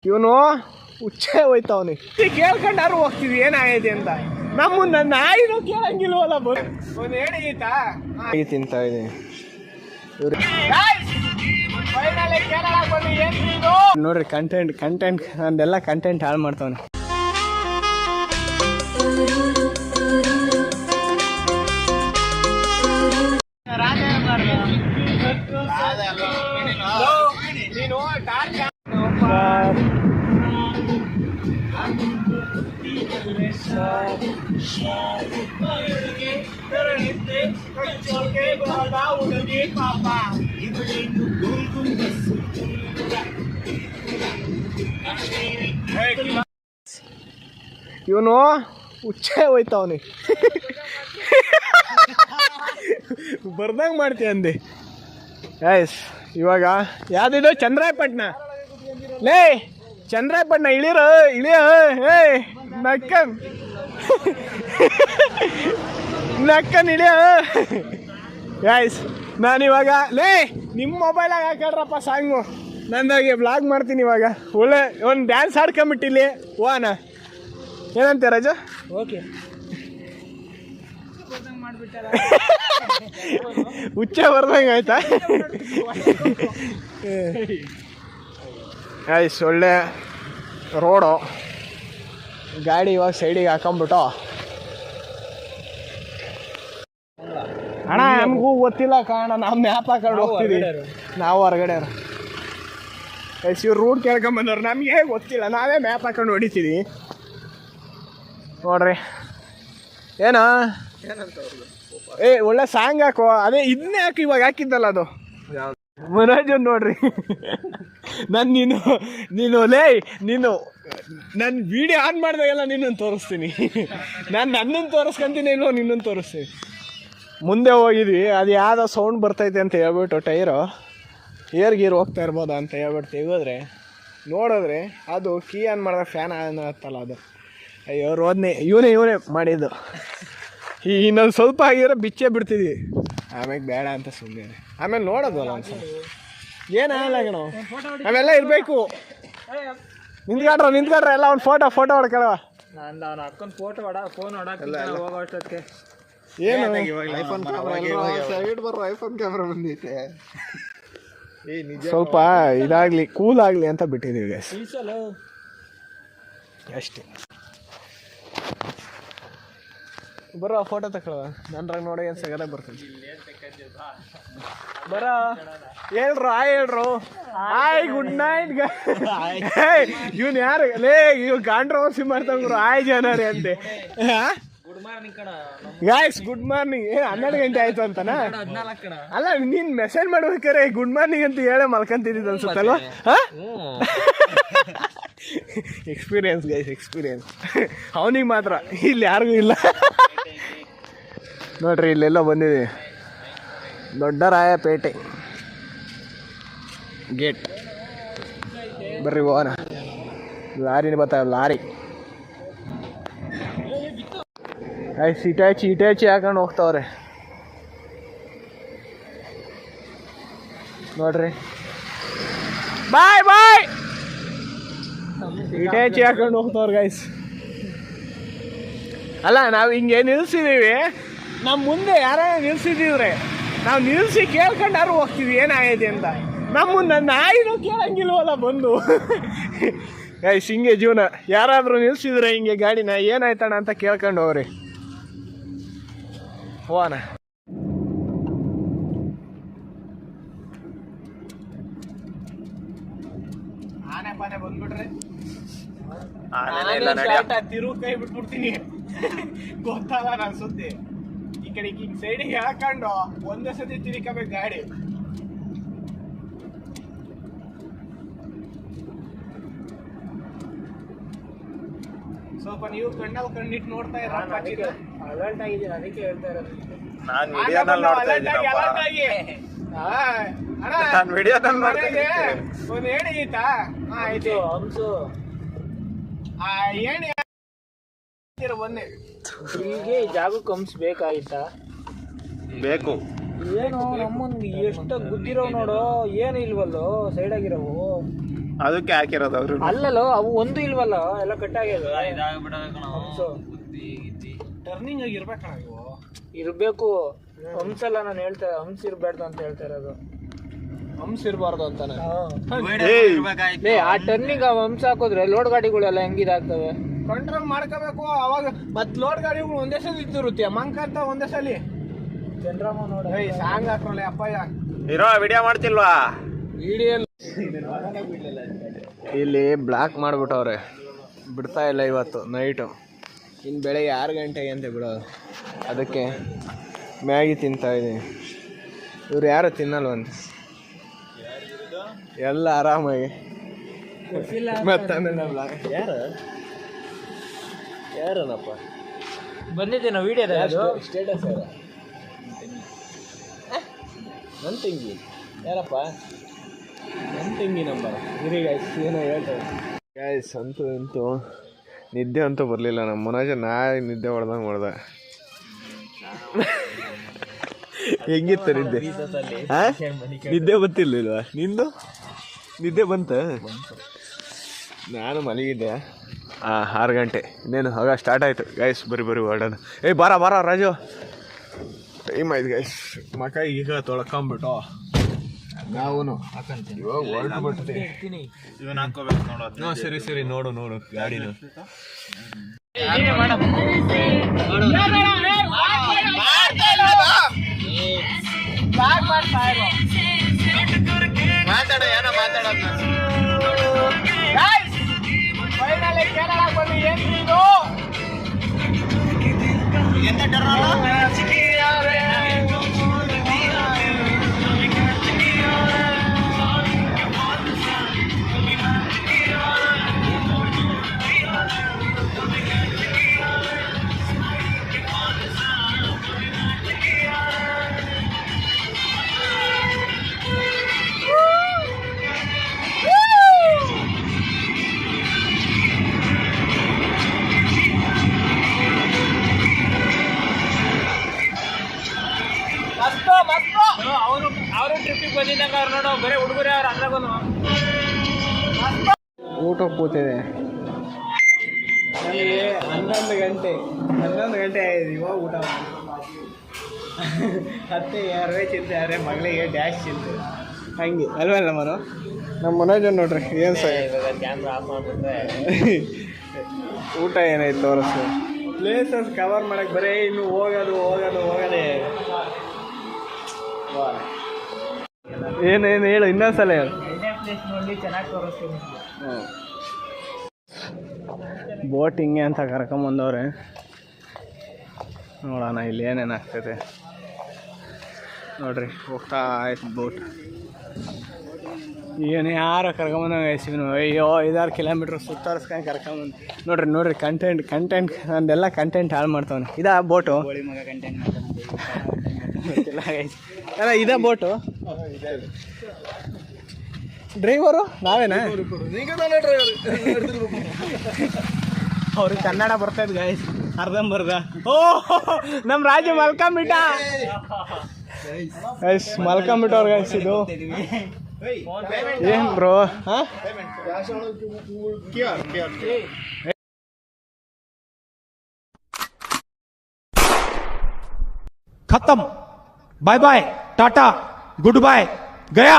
ಇವನು ಹುಚ್ಚೆ ಹೋಯ್ತವನಿ ಕೇಳ್ಕೊಂಡಾರು ಹೋಗ್ತೀವಿ ಏನಾಗೈತೆ ಅಂತ ನಮ್ಮನ್ನ ನಾಯಿನೂ ಕೇಳಂಗಿಲ್ವಲ್ಲ ಒಂದು ಹೇಳಿ ತಿಂತಾ ಇದೆ ನೋಡ್ರಿ ಕಂಟೆಂಟ್ ನಂದೆಲ್ಲ ಕಂಟೆಂಟ್ ಹಾಳು ಮಾಡ್ತಾವನೆ. ಇವನು ಹುಚ್ಚೆ ಹೋಯ್ತವನಿ ಬರ್ದಂಗೆ ಮಾಡ್ತೀಯ ಅಂದೆ. ಗೈಸ್ ಇವಾಗ ಯಾವ್ದಿದು ಚಂದ್ರಾಯಪಟ್ಟಣ ಲೇ ಚಂದ್ರಾಯಪಟ್ಟಣ ಇಳಿಯ ಹೇ ನಕ್ಕನ್ ಇಳಿಯ. ಗೈಸ್ ನಾನಿವಾಗ ಲೇ ನಿಮ್ಮ ಮೊಬೈಲಾಗ ಹಾಕ್ಯಾಡ್ರಪ್ಪ ಸಾಂಗು, ನಂದಾಗೆ ಬ್ಲಾಗ್ ಮಾಡ್ತೀನಿ ಇವಾಗ. ಒಳ್ಳೆ ಒಂದು ಡ್ಯಾನ್ಸ್ ಆಡ್ಕೊಂಬಿಟ್ಟಿಲ್ಲಿ ಓನ ಏನಂತೆ ರಾಜ? ಓಕೆ ಹುಚ್ಚ ಬರ್ದಂಗೆ ಆಯ್ತಾ? ಆಯ್ಸ್ ಒಳ್ಳೆ ರೋಡು, ಗಾಡಿ ಇವಾಗ ಸೈಡಿಗೆ ಹಾಕೊಂಬಿಟ್ಟು. ಅಣ್ಣ ನಮಗೂ ಗೊತ್ತಿಲ್ಲ ಕಾರಣ ನಾವು ಮ್ಯಾಪ್ ಹಾಕೊಂಡು ಹೋಗ್ತೀವಿ, ನಾವು ಹೊರಗಡೆ. ಎಸ್ ಇವ್ರು ರೂಟ್ ಕೇಳ್ಕೊಂಬಂದವ್ರು, ನಮಗೆ ಗೊತ್ತಿಲ್ಲ, ನಾವೇ ಮ್ಯಾಪ್ ಹಾಕೊಂಡು ಹೊಡಿತೀವಿ ನೋಡ್ರಿ. ಏನೋ ಒಳ್ಳೆ ಸಾಂಗ್ ಹಾಕೋ, ಅದೇ ಇದನ್ನೇ ಹಾಕಿ ಇವಾಗ ಹಾಕಿದ್ದಲ್ಲ ಅದು ಮನೋಜನ್ ನೋಡ್ರಿ. ನೀನು ಲೇ ನೀನು ನನ್ನ ವಿಡಿಯೋ ಆನ್ ಮಾಡಿದಾಗೆಲ್ಲ ನಿನ್ನನ್ನು ತೋರಿಸ್ತೀನಿ, ನನ್ನನ್ನು ತೋರಿಸ್ಕೊಂತೀನಿ, ಇಲ್ಲೋ ನಿನ್ನನ್ನು ತೋರಿಸ್ತೀನಿ. ಮುಂದೆ ಹೋಗಿದ್ವಿ, ಅದು ಯಾವುದೋ ಸೌಂಡ್ ಬರ್ತೈತೆ ಅಂತ ಹೇಳ್ಬಿಟ್ಟು ಟೈರು ಗೀರ್ ಹೋಗ್ತಾ ಇರ್ಬೋದಾ ಅಂತ ಹೇಳ್ಬಿಟ್ಟು ತೆಗೆದ್ರೆ ನೋಡಿದ್ರೆ ಅದು ಕೀ ಆನ್ ಮಾಡಿದ್ರೆ ಫ್ಯಾನ್ ಆನ್ ಆಗುತ್ತಲ್ಲ ಅದು. ಅಯ್ಯೋ ರೋದ್ನೆ ಇವನೇ ಮಾಡಿದ್ದು. ಇನ್ನೊಂದು ಸ್ವಲ್ಪ ಆಗಿದ್ರೆ ಬಿಚ್ಚೇ ಬಿಡ್ತಿದ್ವಿ, ಆಮೇಲೆ ಬೇಡ ಅಂತ ಸುಮ್ಮನೆ. ಆಮೇಲೆ ನೋಡೋದಲ್ಲ ಒಂದ್ಸಲ ಏನಾಗಲ್ಲ ಕಣೋ, ಅವೆಲ್ಲ ಇರಬೇಕು. ನಿಂತ್ಕೊಡ್ರ ಎಲ್ಲ ಒಂದು ಫೋಟೋ ಹೊಡ್ಕೊಳವ. ನಾನು ಅಕ್ಕನ ಫೋಟೋ ಫೋನ್ ಹೋಗೋಷ್ಟಕ್ಕೆ ಏನು ಐಫೋನ್ ಕ್ಯಾಮ್ರಾ ಬಂದೈತೆ, ಸ್ವಲ್ಪ ಇದಾಗಲಿ ಕೂಲ್ ಆಗಲಿ ಅಂತ ಬಿಟ್ಟಿದ್ದೀವಿ ಅಷ್ಟೇ. ಬರೋ ಫೋಟೋ ತಗೊಳ್ಳುವ, ನನ್ರಾಗ ನೋಡಿ ಏನು ಸಗದ ಬರ್ತದೆ. ಬರೋ ಹೇಳ್ರು ಹಾಯ್ ಗುಡ್ ನೈಟ್. ಇವನ್ ಯಾರು ಲೇ ಇವ್ ಕಾಂಟ್ರವರ್ಸಿ ಮಾಡ್ತಾವ್ರು ಹಾಯ್ ಜನರೇ ಅಂತೆ. Guys good morning. 12 ಗಂಟೆ ಆಯ್ತು ಅಂತನಾ? ಅಲ್ಲ ನೀನ್ ಮೆಸೇಜ್ ಮಾಡ್ಬೇಕಾರೆ ಗುಡ್ ಮಾರ್ನಿಂಗ್ ಅಂತ ಹೇಳೇ ಮಲ್ಕೊಂತಿದ್ದ ಅನ್ಸುತ್ತಲ್ವಾ? ಎಕ್ಸ್ಪೀರಿಯನ್ಸ್ ಗೈಸ್, ಎಕ್ಸ್ಪೀರಿಯನ್ಸ್ ಅವನಿಗೆ ಮಾತ್ರ, ಇಲ್ಲಿ ಯಾರಿಗೂ ಇಲ್ಲ. ನೋಡ್ರಿ ಇಲ್ಲೆಲ್ಲ ಬಂದಿದೆ, ದೊಡ್ಡರಾಯಪೇಟೆ ಗೇಟ್. ಬರ್ರಿ ಹೋಗೋಣ. ಲಾರಿನ ಬರ್ತಾವ, ಲಾರಿ ಆಯ್ತು ಇಟಾಚಿ ಹಾಕೊಂಡು ಹೋಗ್ತಾವ್ರೆ ನೋಡ್ರಿ. ಬಾಯ್ ಇಟಾಚಿ ಹಾಕೊಂಡು ಹೋಗ್ತಾವ್ರೆ ಗೈಸ್. ಅಲ್ಲ ನಾವು ಹಿಂಗೆ ನಿಲ್ಸಿದೀವಿ, ನಮ್ಮ ಮುಂದೆ ಯಾರ ನಿಲ್ಸಿದಿವ್ರೆ ನಾವು ನಿಲ್ಸಿ ಕೇಳ್ಕೊಂಡಾರು ಹೋಗ್ತೀವಿ ಏನಾಗೈತೆ ಅಂತ. ನಮ್ಮನ್ನ ನಾಯಿನೂ ಕೇಳಂಗಿಲ್ವಲ್ಲ ಬಂದು. ಗೈಸ್ ಹಿಂಗೆ ಜೀವನ, ಯಾರಾದರೂ ನಿಲ್ಸಿದ್ರೆ ಹಿಂಗೆ ಗಾಡಿನ ಏನಾಯ್ತಣ್ಣ ಅಂತ ಕೇಳ್ಕೊಂಡು ಹೋಗ್ರಿ. ಹೋಗೋಣ. ಆನೆ ಪಾನೆ ಬಂದ್ಬಿಟ್ರೆ ತಿರು ಕೈ ಬಿಟ್ಬಿಡ್ತೀನಿ. ಗೊತ್ತಲ್ಲ ನಾನು ಸುದ್ದಿ. ಈ ಕಡೆ ಹಿಂಗ್ ಸೈಡಿಗೆ ಹಾಕೊಂಡು ಒಂದೇ ಸತಿ ತಿರ್ಕಬೇಕು ಗಾಡಿ. ಸ್ವಲ್ಪ ನೀವು ಕಣ್ಣಿಟ್ಟು ನೋಡ್ತಾ ಇರೋ ಅಲರ್ಟ್ ಆಗಿದ್ದೀನಿ, ಅದಕ್ಕೆ ಹೇಳ್ತಾ ಇರೋದು. ಒಂದು ಹೇಳಿ ಆಯ್ತಾ? ಆಯ್ತು ಹಂಸು ಏಣಿ ಬನ್ನಿ. ಹೀಗೆ ಜಾಗಕ್ಕೆ ಹಂಸ ಬೇಕಾಗಿತ್ತಾ? ಬೇಕು. ಏನು ನಮ್ಮನ್ ಎಷ್ಟು ಗುದ್ದಿರೋ ನೋಡು, ಏನು ಇಲ್ವಲ್ಲೋ ಸೈಡ್ ಆಗಿರೋವು. ಅದಕ್ಕೆ ಹಾಕಿರೋದು ಅವರು. ಅಲ್ಲಲ್ಲೋ ಅವು ಒಂದು ಇಲ್ವಲ್ಲ, ಎಲ್ಲ ಕಟ್ಟಾಗ್ಯದ. ಟರ್ನಿಂಗ್ ಆಗಿ ಇರ್ಬೇಕಣ್ಣ ಇವು. ಇರ್ಬೇಕು. ಹಂಸಲ್ಲ ನಾನು ಹೇಳ್ತಾ, ಹಂಸ ಇರ್ಬಾರ್ದು ಅಂತ ಹೇಳ್ತಾ ಇರೋದು. ಹಂಸ ಇರಬಾರ್ದು ಅಂತಾನೆ. ಆ ಟರ್ನಿಂಗ್ ಹಂಸ ಹಾಕಿದ್ರೆ ಲೋಡ್ ಗಾಡಿಗಳೆಲ್ಲ ಹೆಂಗಿದಾಗ್ತವೆ? ಕಂಟ್ರೋಲ್ ಮಾಡ್ಕೋಬೇಕು. ಅವಾಗ ಮತ್ ಲೋಡ್ ಗಾಡಿಗಳು ಒಂದೇ ಸಲ ಇತ್ತಿರುತ್ತೆ, ಮಂಕಂತ ಒಂದೇ ಸಲ. ಚಂದ್ರಮ್ಮ ನೋಡ ಸಾಂಗ್ ಹಾಕೊಳ್ಳಿ ಅಪ್ಪಯ್ಯ. ಇರೋ ವಿಡಿಯೋ ಮಾಡ್ತಿಲ್ವಾ? ವಿಡಿಯೋ ಇಲ್ಲಿ ಬ್ಲಾಕ್ ಮಾಡ್ಬಿಟ್ಟವ್ರೆ, ಬಿಡ್ತಾ ಇಲ್ಲ ಇವತ್ತು ನೈಟು. ಇನ್ನು ಬೆಳಗ್ಗೆ 6 ಗಂಟೆಗೆ ಅಂತ ಬಿಡೋದು. ಅದಕ್ಕೆ ಮ್ಯಾಗಿ ತಿಂತಾ ಇದ್ದೀನಿ. ಇವ್ರು ಯಾರು ತಿನ್ನಲ್ವಂತೆ, ಎಲ್ಲ ಆರಾಮಾಗಿ. ಮತ್ತೆ ಯಾರನಪ್ಪ ಬಂದಿದ್ದೇನೋ ವಿಡಿಯೋದ ಸ್ಟೇಟಸ್ ಯಾರ? ನನ್ನ ತಂಗಿ ಯಾರಪ್ಪ? ನನ್ನ ತಂಗಿ ನಂಬರ್ ಇರಿ ಗೈಸ್, ಏನೋ ಹೇಳ್ತಾರೆ ಗೈಸ್. ಅಂತೂ ನಿದ್ದೆ ಅಂತೂ ಬರಲಿಲ್ಲ ನಮ್ಮ ಮುನಾಜ. ನಿದ್ದೆ ಹೊಡೆದಂಗೆ ಹೊಡೆದ. ಹೆಂಗಿತ್ತು ನಿದ್ದೆ? ನಿದ್ದೆ ಬಂತಿರ್ಲಿಲ್ವಾ ನಿಂದು? ನಿದ್ದೆ ಬಂತ? ನಾನು ಮಲಗಿದ್ದೆ 6 ಗಂಟೆ. ಇನ್ನೇನು ಆಗ ಸ್ಟಾರ್ಟ್ ಆಯಿತು ಗೈಸ್. ಬರಿ ಹೊರಡೋಣ. ಬಾರ ರಾಜು, ಟೈಮ್ ಆಯ್ತು ಗೈಸ್. ಮಕ ಈಗ ತೊಳ್ಕೊಂಬಿಟ್ಟು ನಾವು ಇವಾಗ ಹೊರಟುಬಿಡ್ತೀವಿ. ಸರಿ ನೋಡು ಗಾಡಿನ. ಮಾತಾಡ ಏನೋ ಮಾತಾಡೋದು. ಅವರು ಟ್ರಿಪ್ಪಿಗೆ ಬಂದಿದ್ದಾಗ ಅವ್ರು ನೋಡು, ಬರೀ ಹುಡುಗರೇ ಅವ್ರು ಅದ್ರಾಗನು. ಊಟ ಕೂತಿದೆ. ನನಗೆ 11 ಗಂಟೆ ಆಗಿದೆ ಇವಾಗ ಊಟ. ಅತ್ತೆ ಯಾರೇ ಚಿಂತೆ ಮಗಳಿಗೆ ಡ್ಯಾಶ್ ಚಿಂತೆ ಹಂಗೆ ಅಲ್ವಲ್ಲ ಮನು. ನಮ್ಮ ಮನೋಜನ್ ನೋಡ್ರಿ ಏನು ಕ್ಯಾಮ್ರಾ ಆಫ್ ಮಾಡ್ಬಿಟ್ರೆ ಊಟ ಏನಾಯ್ತು ತೋರಿಸು. ಪ್ಲೇಸಸ್ ಕವರ್ ಮಾಡಕ್ಕೆ ಬರೀ ಇನ್ನು ಹೋಗೋದೇ. ಏನು ಹೇಳು, ಇನ್ನೊಂದ್ಸಲ ಹೇಳು. ಪ್ಲೇಸ್ ನೋಡಿ ಚೆನ್ನಾಗಿ ತೋರಿಸ್ತೀನಿ. ಬೋಟ್ ಹಿಂಗೆ ಅಂತ ಕರ್ಕೊಂಬಂದವ್ರೆ. ನೋಡೋಣ ಇಲ್ಲಿ ಏನೇನಾಗ್ತದೆ ನೋಡ್ರಿ. ಹೋಗ್ತಾ ಆಯ್ತು ಬೋಟ್. ಏನು ಯಾರು ಕರ್ಕೊಂಬಂದಂಗೆ ಸಿಗ್ನು. ಅಯ್ಯೋ 5-6 ಕಿಲೋಮೀಟ್ರ್ ಸುತ್ತಾರಿಸ್ಕೊಂಡು ಕರ್ಕೊಂಬಂದು ನೋಡ್ರಿ ಕಂಟೆಂಟ್ ನಂದೆಲ್ಲ ಕಂಟೆಂಟ್ ಹಾಳು ಮಾಡ್ತಾವನೆ. ಇದಾ ಬೋಟು? ಅಲ್ಲ ಇದಾ ಬೋಟು? ಡ್ರೈವರು ನಾವೇನಾ? ಅವ್ರಿಗೆ ಕನ್ನಡ ಬರ್ತೈತೆ ಗಾಯ್ಸ್, ಅರ್ಧಂಬರ್ಧ. ಓ ನಮ್ಮ ರಾಜು ಮಲ್ಕೊಂಬಿಟ್ಟ ಗೈಸ್, ಮಲ್ಕೊಂಬಿಟ್ಟವ್ರು ಗೈಸ್. ಇದು ಏನು ಬ್ರೋ? ಹಾಂ खत्म. Bye bye, tata, good bye, गया.